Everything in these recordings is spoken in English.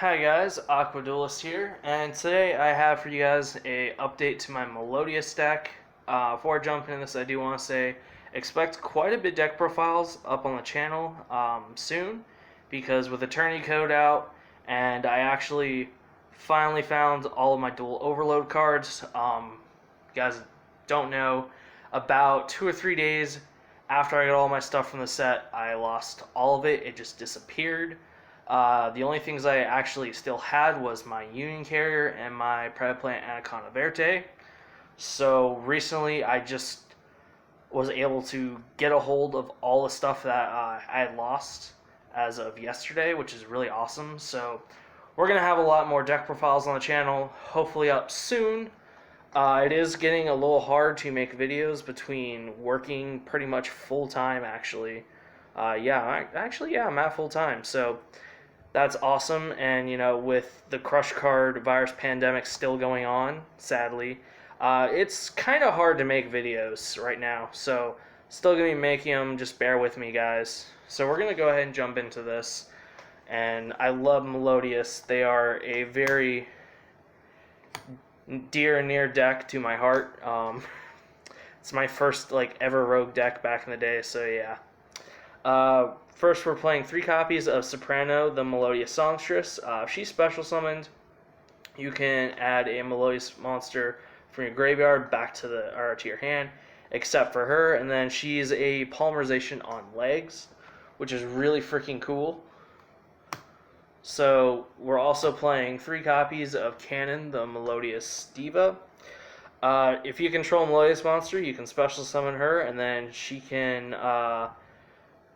Hi guys, Aqua Duelist here, and today I have for you guys a update to my Melodious deck. Before I jump into this, I do want to say expect quite a bit deck profiles up on the channel soon, because with Eternity Code out, and I actually finally found all of my dual overload cards. You guys don't know, about 2 or 3 days after I got all my stuff from the set, I lost all of it. It just disappeared. The only things I actually still had was my Union Carrier and my Predaplant Anaconda Verte. So recently I just was able to get a hold of all the stuff that I had lost as of yesterday, which is really awesome. So we're going to have a lot more deck profiles on the channel, hopefully up soon. It is getting a little hard to make videos between working pretty much full-time, actually. I'm at full-time, so that's awesome. And, you know, with the Crush Card virus pandemic still going on, sadly, it's kind of hard to make videos right now. So, still going to be making them. Just bear with me, guys. So, we're going to go ahead and jump into this. And I love Melodious. They are a very dear and near deck to my heart. It's my first ever rogue deck back in the day, so yeah. First we're playing 3 copies of Soprano, the Melodious Songstress. If she's special summoned, you can add a Melodious monster from your graveyard back to your hand, except for her, and then she's a polymerization on legs, which is really freaking cool. So we're also playing 3 copies of Cannon, the Melodious Diva. If you control a Melodious monster, you can special summon her, and then she can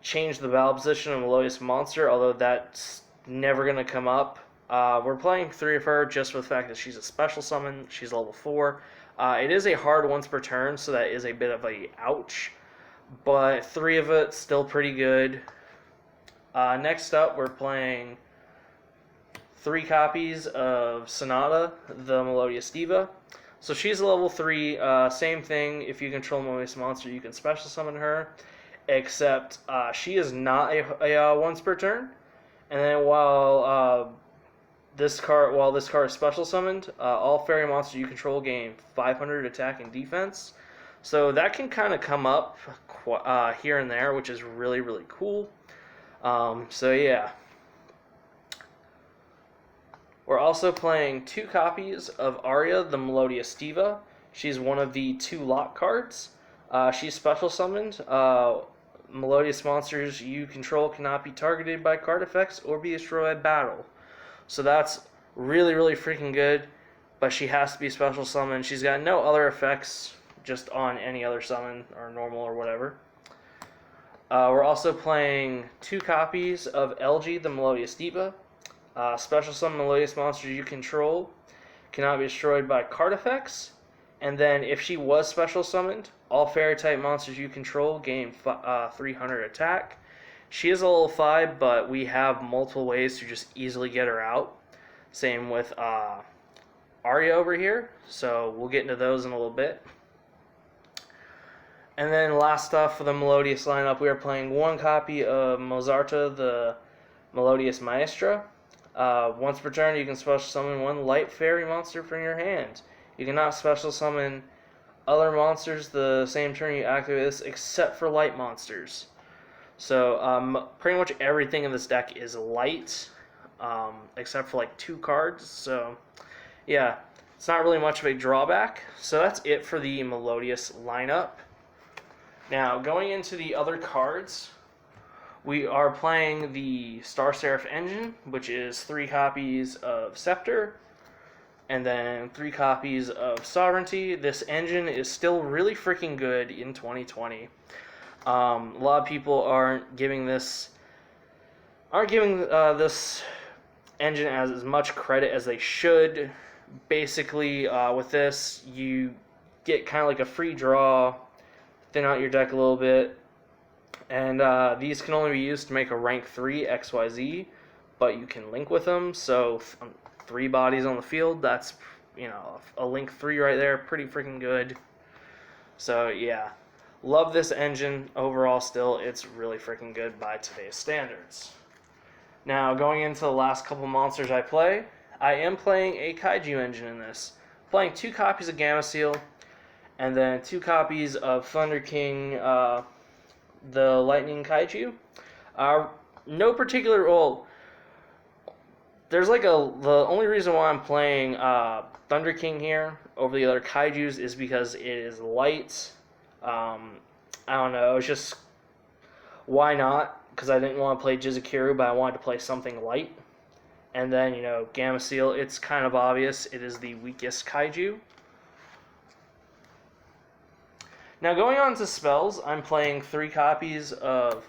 change the battle position of a Melodious monster, although that's never going to come up. We're playing 3 of her just for the fact that she's a special summon. She's level 4. It is a hard once per turn, so that is a bit of a ouch, but 3 of it still pretty good. Next up, we're playing 3 copies of Sonata, the Melodious Diva. So she's a level 3, same thing. If you control a Melodious monster, you can special summon her, except she is not a once per turn. And then while this card is special summoned, all fairy monsters you control gain 500 attack and defense. So that can kind of come up here and there, which is really, really cool. So yeah. We're also playing 2 copies of Aria, the Melodious Diva. She's one of the 2 lock cards. She's special summoned. Melodious monsters you control cannot be targeted by card effects or be destroyed by battle. So that's really, really freaking good. But she has to be special summoned. She's got no other effects, just on any other summon or normal or whatever. We're also playing 2 copies of LG, the Melodious Diva. Special summon Melodious monsters you control cannot be destroyed by card effects. And then if she was special summoned, all fairy type monsters you control gain 300 attack. She is a level 5, but we have multiple ways to just easily get her out. Same with Aria over here, so we'll get into those in a little bit. And then last off for the Melodious lineup, we are playing 1 copy of Mozarta, the Melodious Maestra. Once per turn, you can special summon 1 light fairy monster from your hand. You cannot special summon other monsters the same turn you activate this, except for light monsters. So pretty much everything in this deck is light, except for 2 cards. So yeah, it's not really much of a drawback. So that's it for the Melodious lineup. Now going into the other cards, we are playing the Star Seraph engine, which is 3 copies of Scepter, and then 3 copies of Sovereignty. This engine is still really freaking good in 2020. A lot of people aren't giving this engine as much credit as they should. Basically, with this, you get kind of like a free draw, thin out your deck a little bit. And these can only be used to make a rank 3 XYZ, but you can link with them. So 3 bodies on the field, that's, you know, a link 3 right there, pretty freaking good. So yeah, love this engine overall still. It's really freaking good by today's standards. Now, going into the last couple monsters I play, I am playing a Kaiju engine in this. Playing 2 copies of Gamma Seal, and then 2 copies of Thunder King, the Lightning Kaiju. No particular role. There's like the only reason why I'm playing Thunder King here over the other Kaijus is because it is light. I don't know. It's just why not? Because I didn't want to play Jizukiru, but I wanted to play something light. And then, you know, Gamma Seal, it's kind of obvious. It is the weakest Kaiju. Now, going on to spells, I'm playing 3 copies of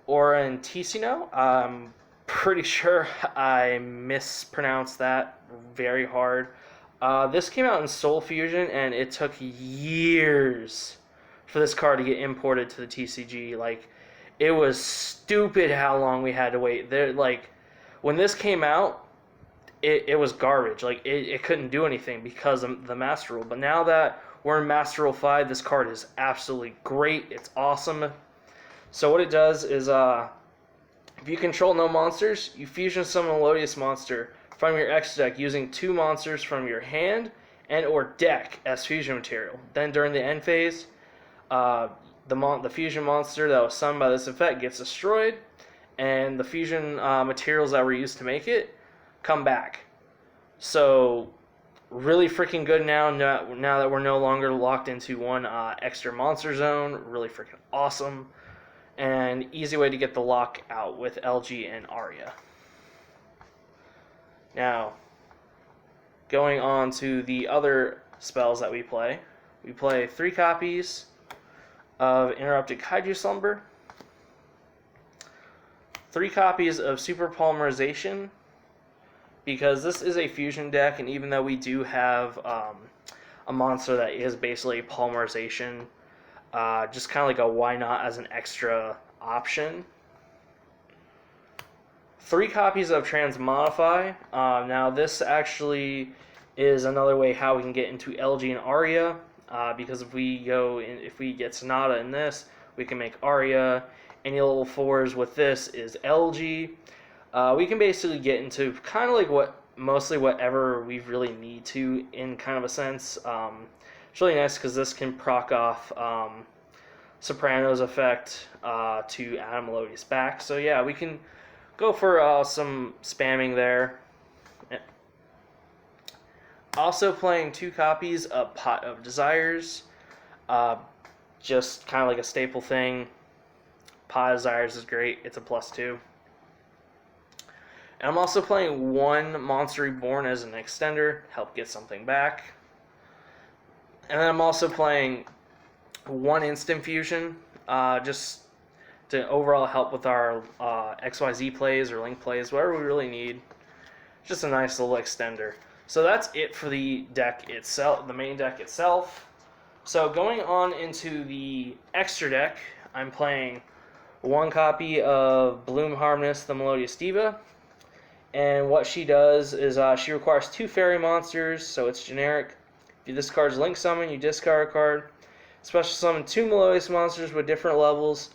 Aura and Ticino. I'm pretty sure I mispronounced that very hard. This came out in Soul Fusion, and it took years for this card to get imported to the TCG. Like, it was stupid how long we had to wait. When this came out, it was garbage. Like, it couldn't do anything because of the Master Rule. But now that we're in Master Rule 5, this card is absolutely great. It's awesome. So what it does is, if you control no monsters, you fusion summon a Melodious monster from your X deck using 2 monsters from your hand and or deck as fusion material. Then during the end phase, the fusion monster that was summoned by this effect gets destroyed, and the fusion materials that were used to make it come back. So really freaking good now that we're no longer locked into one extra monster zone. Really freaking awesome. And easy way to get the lock out with LG and Arya. Now, going on to the other spells that we play 3 copies of Interrupted Kaiju Slumber, 3 copies of Super Polymerization, because this is a fusion deck, and even though we do have a monster that is basically a polymerization, just kind of like a why not as an extra option. 3 copies of Transmodify. Now this actually is another way how we can get into LG and Arya, because if we get Sonata in this, we can make Arya. Any level 4s with this is LG. We can basically get into kind of like mostly whatever we really need to in kind of a sense. It's really nice because this can proc off Soprano's effect to add Melodious back. So yeah, we can go for some spamming there. Also playing 2 copies of Pot of Desires. Just kind of like a staple thing. Pot of Desires is great. It's a +2. And I'm also playing 1 Monster Reborn as an extender, help get something back. And then I'm also playing 1 Instant Fusion, just to overall help with our XYZ plays or Link plays, whatever we really need. Just a nice little extender. So that's it for the deck itself, the main deck itself. So going on into the extra deck, I'm playing 1 copy of Bloom Harmonious, the Melodious Diva. And what she does is she requires 2 fairy monsters, so it's generic. If you discard Link Summon, you discard a card. Special summon 2 Melodious monsters with different levels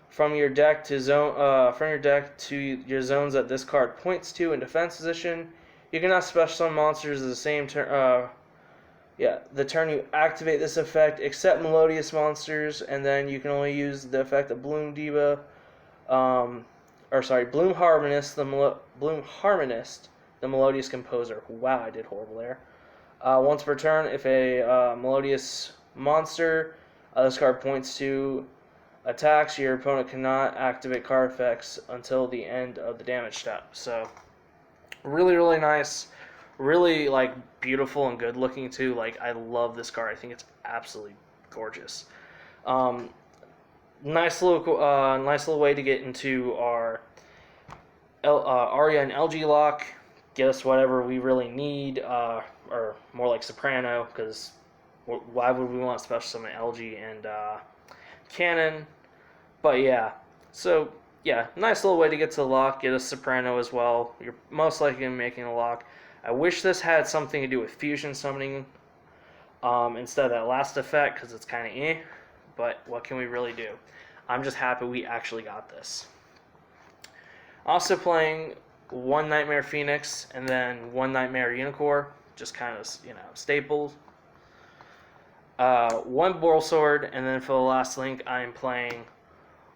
from your deck to your zones that this card points to in defense position. You cannot special summon monsters at the same turn. The turn you activate this effect, except Melodious monsters, and then you can only use the effect of Bloom Diva. Bloom Harmonist, the Melodious Composer. Wow, I did horrible there. Once per turn, if a Melodious monster this card points to attacks, your opponent cannot activate card effects until the end of the damage step. So, really, really nice. Really, like, beautiful and good looking, too. Like, I love this card. I think it's absolutely gorgeous. Nice little way to get into our Arya and LG lock. Get us whatever we really need, or more like Soprano, because why would we want special summon LG and Cannon? But yeah, so yeah, nice little way to get to the lock. Get us Soprano as well. You're most likely going to be making a lock. I wish this had something to do with fusion summoning instead of that last effect, because it's kind of eh. But what can we really do? I'm just happy we actually got this. Also playing one Nightmare Phoenix and then one Nightmare Unicorn, just kind of, you know, staples. One Boral Sword, and then for the last link, I'm playing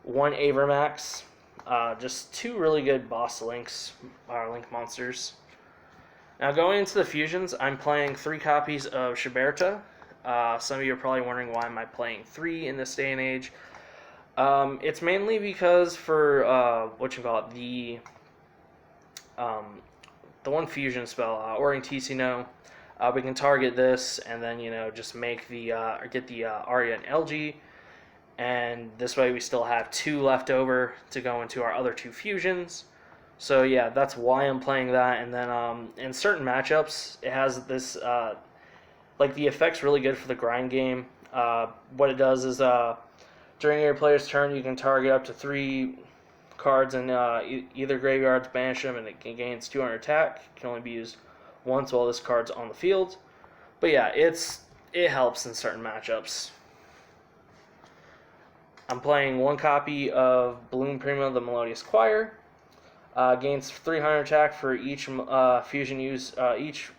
one Avermax. Just two really good boss links, link monsters. Now going into the fusions, I'm playing 3 copies of Shiberta. Some of you are probably wondering why am I playing 3 in this day and age. It's mainly because for the one fusion spell, Oring Ticino, we can target this and then, you know, just make the get the Arya and LG, and this way we still have 2 left over to go into our other 2 fusions. So yeah, that's why I'm playing that. And then in certain matchups, it has this like the effect's really good for the grind game. What it does is during your player's turn, you can target up to 3 cards in either graveyards, banish them, and it gains 200 attack. It can only be used once while this card's on the field. But yeah, it helps in certain matchups. I'm playing 1 copy of Bloom Prima, the Melodious Choir. Gains 300 attack for each each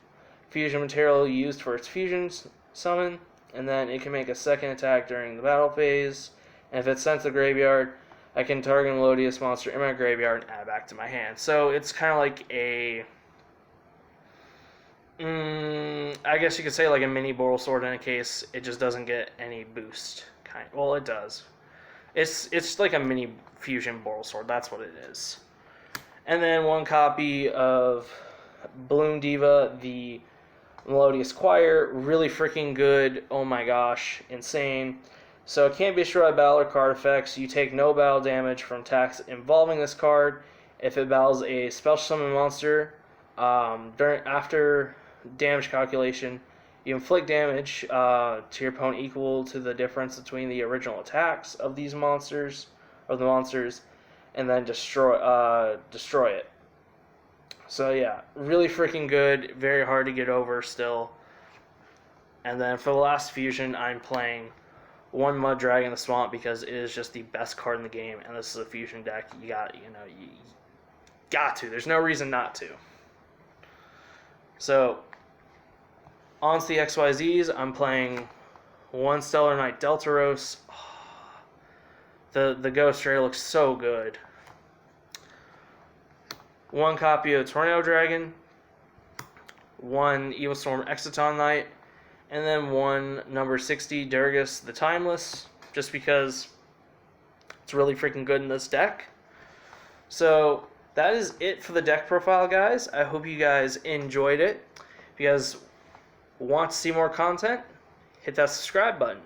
fusion material used for its fusion summon, and then it can make a second attack during the battle phase. And if it's sent to the graveyard, I can target a Melodious monster in my graveyard and add it back to my hand. So it's kind of like a, I guess you could say like a mini Boral Sword in a case. It just doesn't get any boost. Well, it does. It's like a mini fusion Boral Sword. That's what it is. And then 1 copy of Bloom Diva, the Melodious Choir. Really freaking good. Oh my gosh. Insane. So it can't be destroyed by battle or card effects. You take no battle damage from attacks involving this card. If it battles a special summon monster, after damage calculation, you inflict damage to your opponent equal to the difference between the original attacks of these monsters, and then destroy it. So yeah, really freaking good. Very hard to get over still. And then for the last fusion, I'm playing 1 Mud Dragon in the Swamp because it is just the best card in the game, and this is a fusion deck. You got to. There's no reason not to. So on to the XYZs, I'm playing 1 Stellar Knight Deltaros. The Ghost Ray looks so good. 1 copy of Tornado Dragon, 1 Evil Storm Exciton Knight, and then 1 number 60 Durgus the Timeless, just because it's really freaking good in this deck. So that is it for the deck profile, guys. I hope you guys enjoyed it. If you guys want to see more content, hit that subscribe button.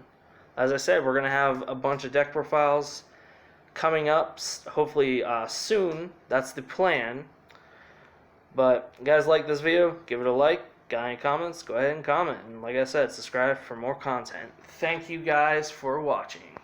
As I said, we're going to have a bunch of deck profiles coming up, hopefully soon. That's the plan. But if you guys like this video, give it a like. Got any comments? Go ahead and comment. And like I said, subscribe for more content. Thank you guys for watching.